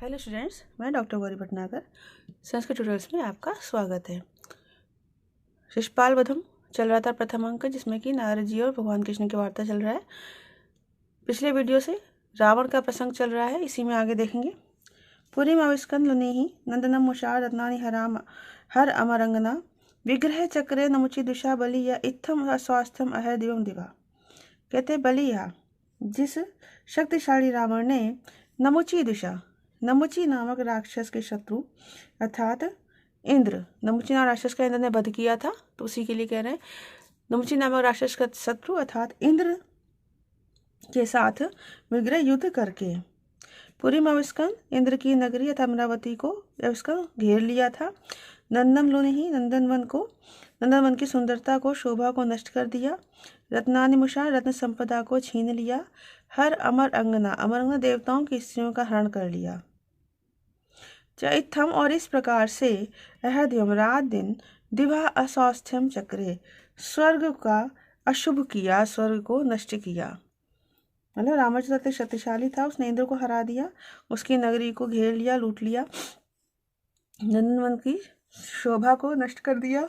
Hello students, मैं doctor Gauri Bhatnagar. Sanskrit tutorials में आपका स्वागत है। शिशुपाल वधम चल रहा था प्रथम अंक, जिसमें कि नारद जी और भगवान कृष्ण की वार्ता चल रहा है। पिछले वीडियो से रावण का प्रसंग चल रहा है, इसी में आगे देखेंगे। पुरी माविस्कंद लुनेहि नंदनम मुषार रत्नानि हराम हर अमरंगना विग्रह चक्रे नमुचि दुषा बलि या इत्थम अस्वास्थ्यम अहर दिवम दिवा। कहते बलि या जिस शक्तिशाली रावण ने नमुची दुषा, नमुची नामक राक्षस के शत्रु अर्थात इंद्र, नमुची नामक राक्षस का इंद्र ने वध किया था, तो उसी के लिए कह रहे हैं नमुची नामक राक्षस का शत्रु अर्थात इंद्र के साथ विग्रह युद्ध करके पुरी माविस्कंद इंद्र की नगरी अर्थात अमरावती को उसका घेर लिया था। नंदन लुनेहि नंदनवन की सुंदरता को, शोभा को नष्ट कर दिया। रत्नानि मुषा रत्न संपदा को छीन लिया। हर अमर अंगना देवताओं की स्त्रियों का हरण कर लिया। चैथम और इस प्रकार से अहद्यम रात दिन दिवा अस्वास्थ्यम चक्रे स्वर्ग का अशुभ किया, स्वर्ग को नष्ट किया। मतलब रामचंद्र शक्तिशाली था, उसने इंद्र को हरा दिया, उसकी नगरी को घेर लिया, लूट लिया, नंदनवन की शोभा को नष्ट कर दिया,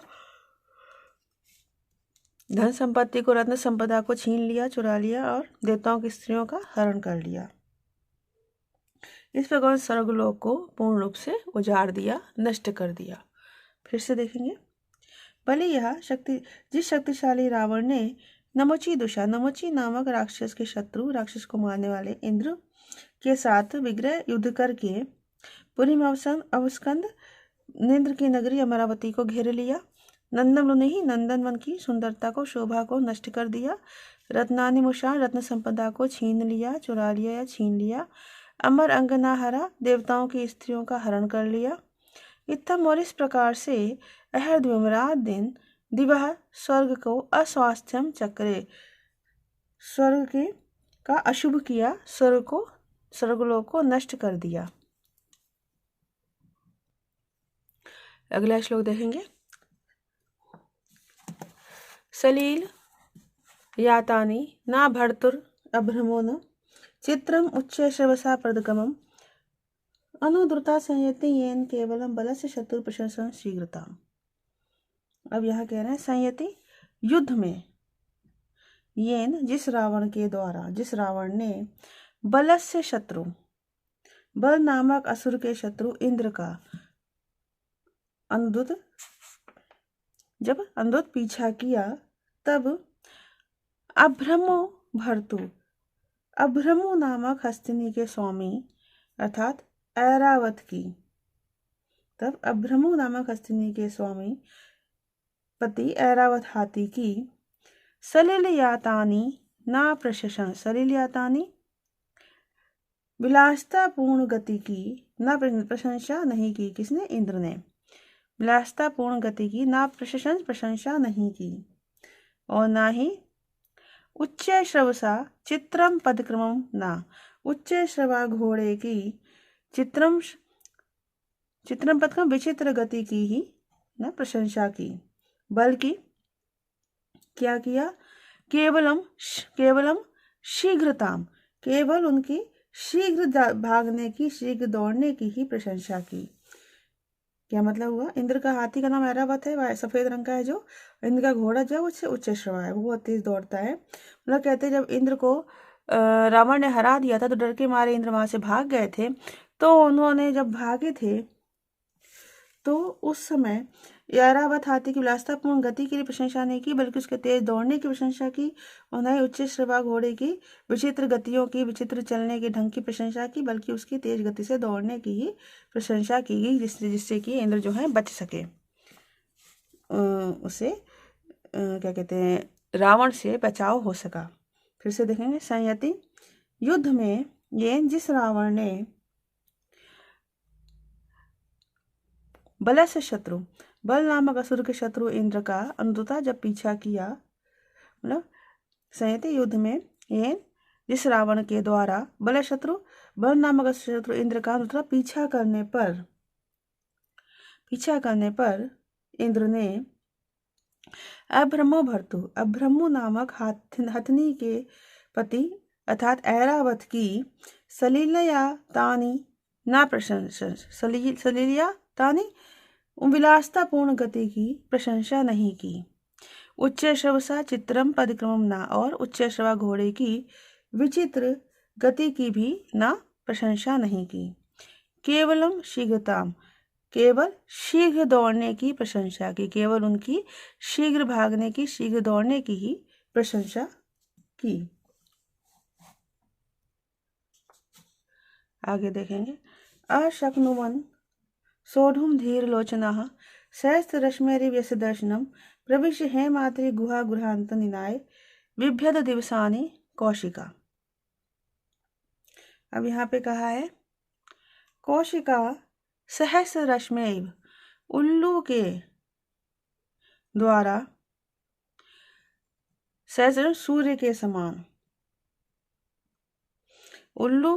धन संपत्ति को, रत्न संपदा को छीन लिया, चुरा लिया और देवताओं की स्त्रियों का हरण कर लिया। इस प्रकार स्वर्गलोक को पूर्ण रूप से उजाड़ दिया, नष्ट कर दिया। फिर से देखेंगे। भले यह जिस शक्तिशाली रावण ने नमुची दुषा, नमुची नामक राक्षस के शत्रु, राक्षस को मारने वाले इंद्र के साथ विग्रह युद्ध करके पुरी माविस्कंद इंद्र की नगरी अमरावती को घेर लिया। नंदन ने ही नंदनवन की सुंदरता को, शोभा को नष्ट कर दिया। रत्नानि मुषा रत्न संपदा को छीन लिया, चुरा लिया या छीन लिया। अमर अंगना हरा, देवताओं की स्त्रियों का हरण कर लिया। इत्थम और इस प्रकार से अहर्द्विम रात दिन दिवह स्वर्ग को अस्वास्थ्यम चक्रे, स्वर्ग के का अशुभ किया, स्वर्गलोक को नष्ट कर दिया। अगला श्लोक देखेंगे। सलील यातानि ना भर्तुर अभ्रमो न चित्रम उच्च श्रवसा प्रदगमम अनुद्रुता संयति येन केवलम बलस्य शत्रु प्रशंसन शीघ्रता। अब यह कह रहे हैं संयति युद्ध में येन जिस रावण ने बलस्य शत्रु, बल नामक असुर के शत्रु इंद्र का जब अनुद्रुत पीछा किया, तब अभ्रमो भर्तु, अभ्रमु नामक हस्तिनी के स्वामी अर्थात ऐरावत की, तब अभ्रमु नामक हस्तिनी के स्वामी पति ऐरावत हाथी की सलिल यातानी ना प्रशंसन, सलिल यातानी विलासता पूर्ण गति की ना प्रशंसा नहीं की। किसने? इंद्र ने। विलासता पूर्ण गति की ना प्रशंसा नहीं की, और ना ही उच्च श्रवसा चित्रम पदक्रमम ना, उच्च श्रवा घोड़े की चित्रम पदक्रम विचित्र गति की ही ना प्रशंसा की, बल्कि क्या किया? केवलम शीघ्रताम, केवल उनकी शीघ्र भागने की, शीघ्र दौड़ने की ही प्रशंसा की। क्या मतलब हुआ? इंद्र का हाथी का नाम ऐरावत है, वह सफेद रंग का है, जो इंद्र का घोड़ा जो उससे उच्च श्रवा है, वो बहुत तेज दौड़ता है। मतलब कहते जब इंद्र को रावण ने हरा दिया था, तो डर के मारे इंद्र वहां से भाग गए थे। तो उन्होंने जब भागे थे, तो उस समय ऐरावत हाथी की विलासतापूर्ण गति के लिए प्रशंसा नहीं की, बल्कि उसके तेज दौड़ने की प्रशंसा की, और न ही उच्च श्रवा घोड़े की विचित्र गतियों की, विचित्र चलने के ढंग की प्रशंसा की, बल्कि उसकी तेज गति से दौड़ने की ही प्रशंसा की गई, जिससे कि इंद्र जो है बच सके, उसे क्या कहते हैं, रावण से बचाव हो सका। फिर से देखेंगे। संयति युद्ध में ये जिस रावण ने बलस्य शत्रु, बल नामक असुर के शत्रु इंद्र का अनुद्रुता जब पीछा किया, मतलब संयति युद्ध में ये जिस रावण के द्वारा बल नामक शत्रु इंद्र का अनुद्रुता पीछा करने पर इंद्र ने अभ्रमो भर्तु, अभ्रमु नामक हथनी के पति अर्थात ऐरावत की सलीलया तानी ना प्रशंसा, सलीलतानी विलासतापूर्ण गति की प्रशंसा नहीं की। उच्च श्रवसा चित्रम पदक्रमम ना, और उच्च श्रवा घोड़े की विचित्र गति की भी ना प्रशंसा नहीं की। केवलम शीघ्रताम, केवल शीघ्र दौड़ने की प्रशंसा की, केवल उनकी शीघ्र भागने की, शीघ्र दौड़ने की ही प्रशंसा की। आगे देखेंगे। अशक्नुवन सोढ़ुम धीर लोचना सहस्त्र रश्मेरिव्यस दर्शनम प्रविश्य हेमाद्रि गुहा गृहांत निनाय बिभ्यद दिवसानी कौशिका। अब यहाँ पे कहा है कौशिका सहस्र रश्मेव, उल्लू के द्वारा, सहस्र सूर्य के समान, उल्लू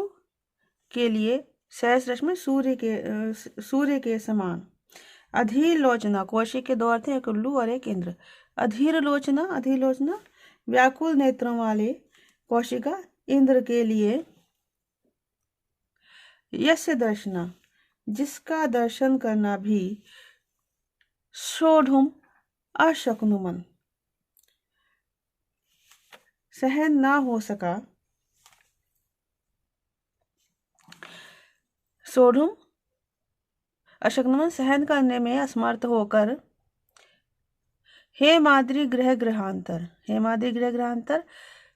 के लिए सहस्र रश्मि सूर्य के समान। अधीर लोचना, कौशिक के दो अर्थ हैं, एक उल्लू और एक इंद्र। अधीर लोचना, अधीर लोचना व्याकुल नेत्रों वाले कौशिका इंद्र के लिए। यस्य दर्शना, जिसका दर्शन करना भी, सोढ़ुम अशक्नुमन, सहन ना हो सका, सोढ़ुम अशक्नुमन सहन करने में असमर्थ होकर, हेमाद्रि ग्रह ग्रहांतर, हेमाद्रि ग्रह ग्रहांतर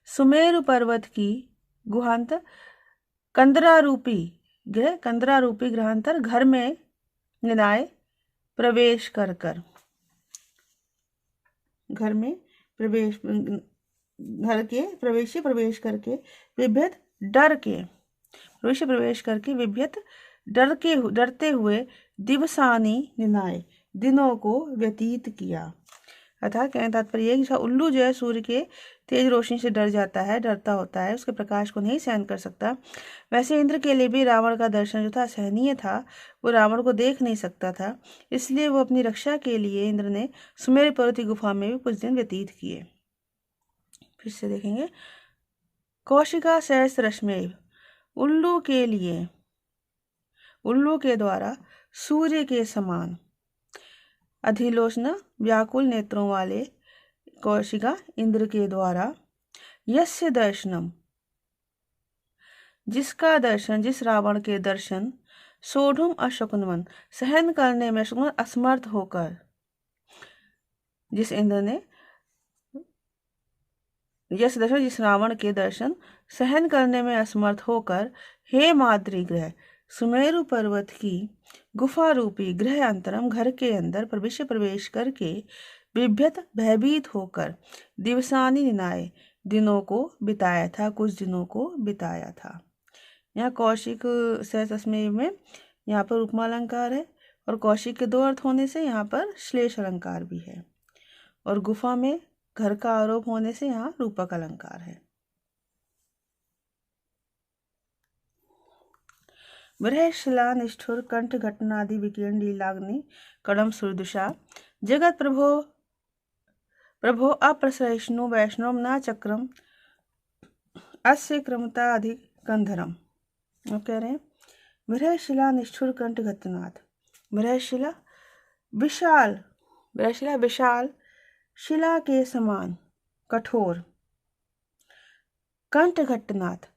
सुमेरु पर्वत की गुहांतर, कंदरारूपी ग्रह, कंदरारूपी ग्रहांतर घर में निनाय प्रवेश कर कर, घर में प्रवेश, घर के प्रवेश करके, विभ्यत डर के, प्रवेश करके विभ्यत डरते हुए, दिवसानी निनाय दिनों को व्यतीत किया। अर्थात कहने तात्पर्य कि उल्लू जो है सूर्य के तेज रोशनी से डर जाता है, डरता होता है, उसके प्रकाश को नहीं सहन कर सकता। वैसे इंद्र के लिए भी रावण का दर्शन जो था सहनीय था, वो रावण को देख नहीं सकता था, इसलिए वो अपनी रक्षा के लिए इंद्र ने सुमेरु पर्वत की गुफा में भी कुछ दिन व्यतीत किए। फिर से देखेंगे। कौशिका सहस्र रश्मेव, उल्लू के लिए, उल्लू के द्वारा सूर्य के समान। अधिलोचना व्याकुल नेत्रों वाले कौशिका इंद्र के द्वारा। यस्य दर्शनम, जिसका दर्शन, जिस रावण के दर्शन, सोढ़ुम अशक्नुमन सहन करने में असमर्थ होकर, जिस इंद्र ने, यश दर्शन जिस रावण के दर्शन सहन करने में असमर्थ होकर, हेमाद्रि ग्रह सुमेरु पर्वत की गुफा रूपी गृह अंतरम घर के अंदर प्रवेश करके, बिभ्यत भयभीत होकर, दिवसानी निनाय दिनों को बिताया था, कुछ दिनों को बिताया था। यहाँ कौशिक सहस्रश्मेव में यहाँ पर उपमा अलंकार है, और कौशिक के दो अर्थ होने से यहाँ पर श्लेष अलंकार भी है, और गुफा में घर का आरोप होने से यहाँ रूपक अलंकार है। विरह शिला निष्ठुर कंठ घटनादि विकीर्ण लीलाग्नि कड़म सुरदुषा जगत प्रभो अप्रसहिष्णु वैष्णव न चक्रम अस्य क्रमता अधिक कंधरम। वो कह रहे हैं विरह शिला निष्ठुर कंठ घटनाथ, विरह शिला विशाल, विरह शिला विशाल शिला के समान कठोर, कंठ घटनाथ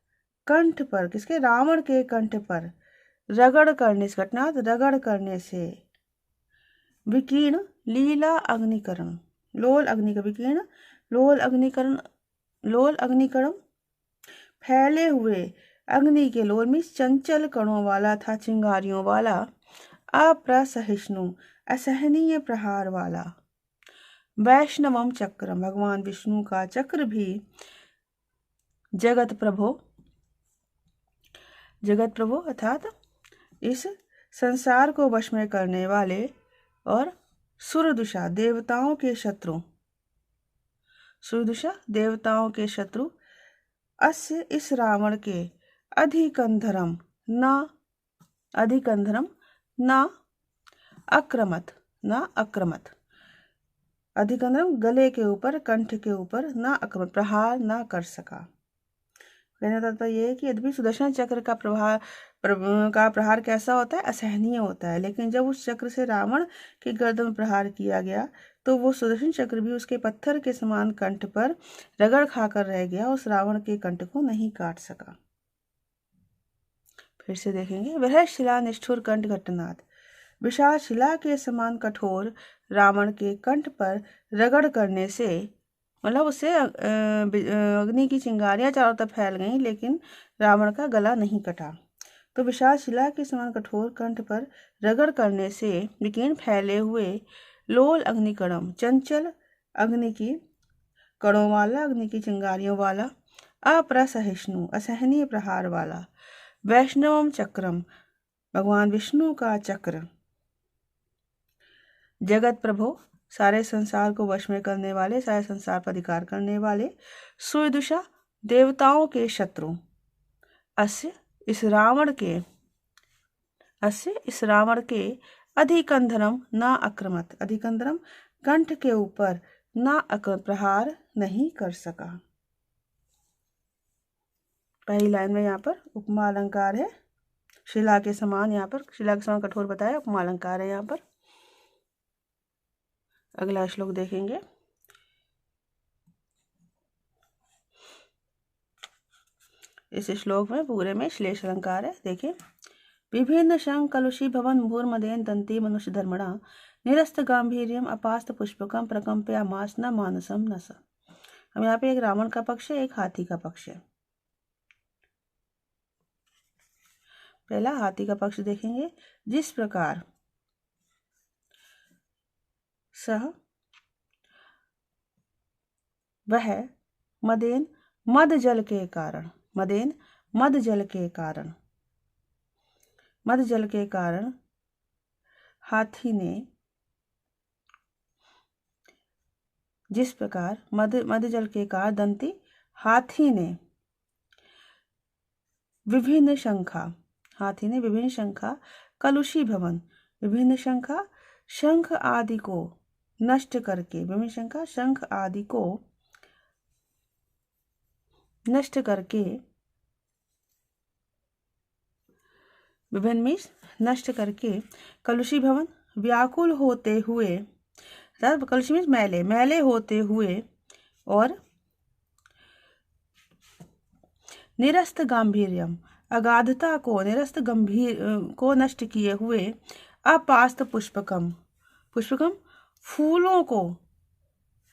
कंठ पर, किसके, रावण के कंठ पर रगड़ करने से, घटनाथ रगड़ करने से, विकीर्ण लीला अग्निकरण, लोल अग्नि का विकीर्ण, लोल अग्निकरण, लोल अग्निकरण फैले हुए अग्नि के लोल में चंचल कणों वाला था, चिंगारियों वाला, अप्रसहिष्णु असहनीय प्रहार वाला, वैष्णवम चक्रम भगवान विष्णु का चक्र भी, जगत प्रभो, जगत प्रभो अर्थात इस संसार को वश में करने वाले, और सुरदुषा देवताओं के शत्रु, सुरदुषा देवताओं के शत्रु, अस्य इस रावण के, अधिकंधरम न, अधिकंधरम न अक्रमत, न अक्रमत, अधिकंधरम गले के ऊपर, कंठ के ऊपर, न अक्रमत प्रहार न कर सका। कहने का तात्पर्य ये है कि यद्यपि सुदर्शन चक्र का प्रहार कैसा होता है, असहनीय होता है, लेकिन जब उस चक्र से रावण की गर्दन प्रहार किया गया तो वो सुदर्शन चक्र भी उसके पत्थर के समान कंठ पर रगड़ खाकर रह गया, उस रावण के कंठ को नहीं काट सका। फिर से देखेंगे, वह शिला निष्ठुर कंठ घटनाथ, विशाल शिला के समान कठोर रावण के कंठ पर रगड़ करने से, मतलब उससे अग्नि की चिंगारियां चारों तरफ फैल गईं, लेकिन रावण का गला नहीं कटा। तो विशाल शिला के समान कठोर कंठ पर रगड़ करने से विकीर्ण फैले हुए लोल अग्निकणम, चंचल अग्नि की कणों वाला, अग्नि की चिंगारियों वाला, अप्रसहिष्णु असहनीय प्रहार वाला, वैष्णवम चक्रम, भगवान विष्णु का चक्र, जगत प्रभो, सारे संसार को वश में करने वाले, सारे संसार पर अधिकार करने वाले, सूर्यदुषा, देवताओं के शत्रु, अस्य इस रावण के अधिकंधरम न अक्रमत, अधिकंधरम कंठ के ऊपर न प्रहार नहीं कर सका। पहली लाइन में यहाँ पर उपमा अलंकार है, शिला के समान, यहाँ पर शिला के समान कठोर बताया, उपमा अलंकार है यहाँ पर। अगला श्लोक देखेंगे, इस श्लोक में पूरे में श्लेष अलंकार है। देखिए, विभिन्न शंख कलुषी भवन भूर्मदेन दंती मनुष्य धर्मणा निरस्त गांभीर्यम अपास्त पुष्पकम प्रकंपयामास न मानसम न स। हम यहाँ पे एक रावण का पक्ष है, एक हाथी का पक्ष है। पहला हाथी का पक्ष देखेंगे, जिस प्रकार सह वह मदेन मद जल के कारण, मदेन मद जल के कारण, मद जल के कारण हाथी ने, जिस प्रकार मद जल के कारण दंती हाथी ने विभिन्न शंखा, हाथी ने विभिन्न शंखा कलुषी भवन, विभिन्न शंखा शंख आदि को नष्ट करके, विभिन्न शंखा शंख आदि को नष्ट करके, विभिन्न मीन्स नष्ट करके, कलुषी भवन व्याकुल होते हुए, कलुषी मीन्स मैले, मैले होते हुए, और निरस्त गांभीर्यम अगाधता को, निरस्त गंभीर को नष्ट किए हुए, अपास्त पुष्पकम, पुष्पकम फूलों को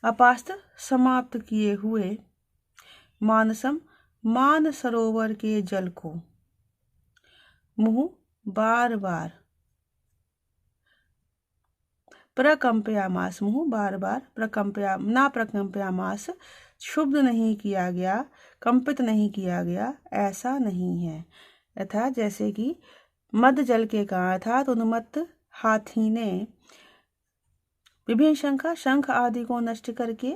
अपास्त समाप्त किए हुए, मानसम मान सरोवर के जल को, मुंह बार बार प्रकंपयामास, मुंह बार बार प्रकंपयामास क्षुब्ध नहीं किया गया, कंपित नहीं किया गया, ऐसा नहीं है। अर्थात जैसे कि मद जल के कारण, अर्थात उन्मत्त हाथी ने विभिन्न शंखा शंख आदि को नष्ट करके,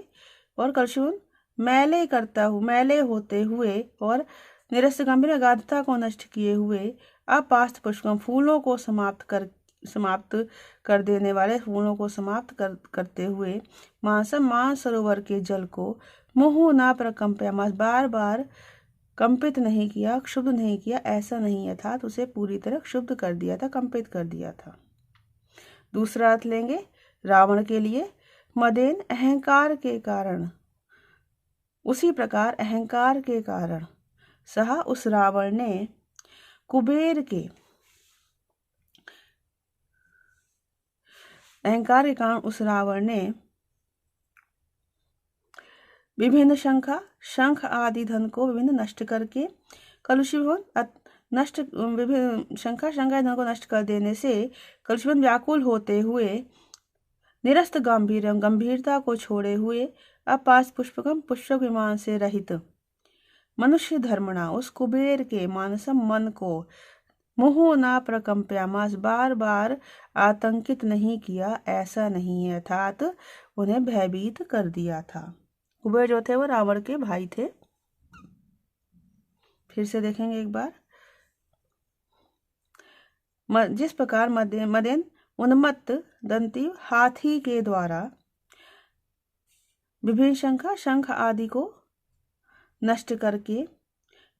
और कलशून मैले करता हुआ, मैले होते हुए, और निरस्त गंभीर अगाधता को नष्ट किए हुए, अपास्त पुष्पम फूलों को समाप्त कर देने वाले, फूलों को समाप्त करते हुए, मानसम मान सरोवर के जल को, मुहु ना प्रकंपयामास बार बार कंपित नहीं किया, क्षुब्ध नहीं किया, ऐसा नहीं, अर्थात उसे पूरी तरह क्षुब्ध कर दिया था, कंपित कर दिया था। दूसरा अर्थ लेंगे रावण के लिए, मदेन अहंकार के कारण, उसी प्रकार अहंकार के कारण, सह उस रावण ने कुबेर के, अहंकार के कारण उस रावण ने विभिन्न शंख आदि धन को विभिन्न नष्ट करके, कलुषी भवन नष्ट, विभिन्न शंखा आदि धन को नष्ट कर देने से कलुषी भवन व्याकुल होते हुए, निरस्त गंभीरता को छोड़े हुए, अपास पुष्पकम पुष्पक विमान से रहित, मनुष्य धर्मणा उस कुबेर के, मानसम मन को, मुहु ना प्रकंपयामास बार बार आतंकित नहीं किया, ऐसा नहीं है, अर्थात उन्हें भयभीत कर दिया था। कुबेर जो थे वो रावण के भाई थे। फिर से देखेंगे एक बार, जिस प्रकार मदेन उन्मत्त दंती हाथी के द्वारा विभिन्न शंख आदि को नष्ट करके,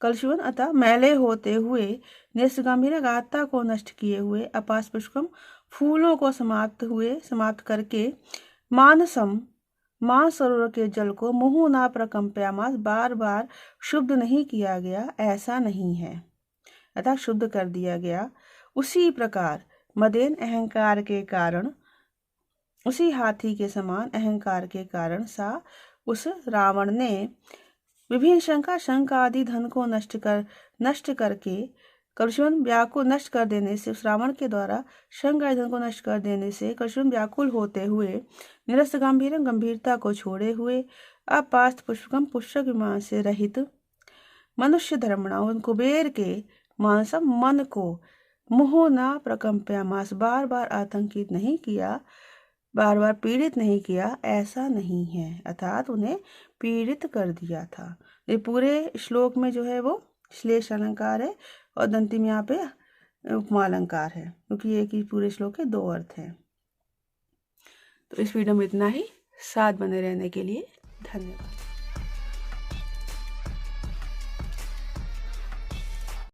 कलशुवन अतः मैले होते हुए निष्गंभीर गाथा को नष्ट किए हुए अपास पुष्पम फूलों को समाप्त करके मानसम सरोवर के जल को मुहु ना प्रकंप्यामास बार बार शुद्ध नहीं किया गया, ऐसा नहीं है, अर्थात शुद्ध कर दिया गया। उसी प्रकार मदेन अहंकार के कारण, उसी हाथी के समान अहंकार के कारण सा उस रावण ने विभिन्न शंख आदि धन को नष्ट करके कलशुवन व्याकुल नष्ट कर देने से, उस रावण के द्वारा शंख आदि धन को नष्ट कर देने से कलशुवन व्याकुल होते हुए निरस्त गंभीरता को छोड़े हुए अपास्त पुष्पकम पुष्पक विमान से रहित मनुष्य धर्मणा कुबेर के मानसम मन को मुह न प्रकंप्यामास बार बार आतंकित नहीं किया, बार बार पीड़ित नहीं किया, ऐसा नहीं है, अर्थात उन्हें पीड़ित कर दिया था। ये पूरे श्लोक में जो है वो श्लेष अलंकार है और दंती में यहाँ पे उपमा अलंकार है, क्योंकि एक ही पूरे श्लोक के दो अर्थ हैं। तो इस वीडियो में इतना ही। साथ बने रहने के लिए धन्यवाद।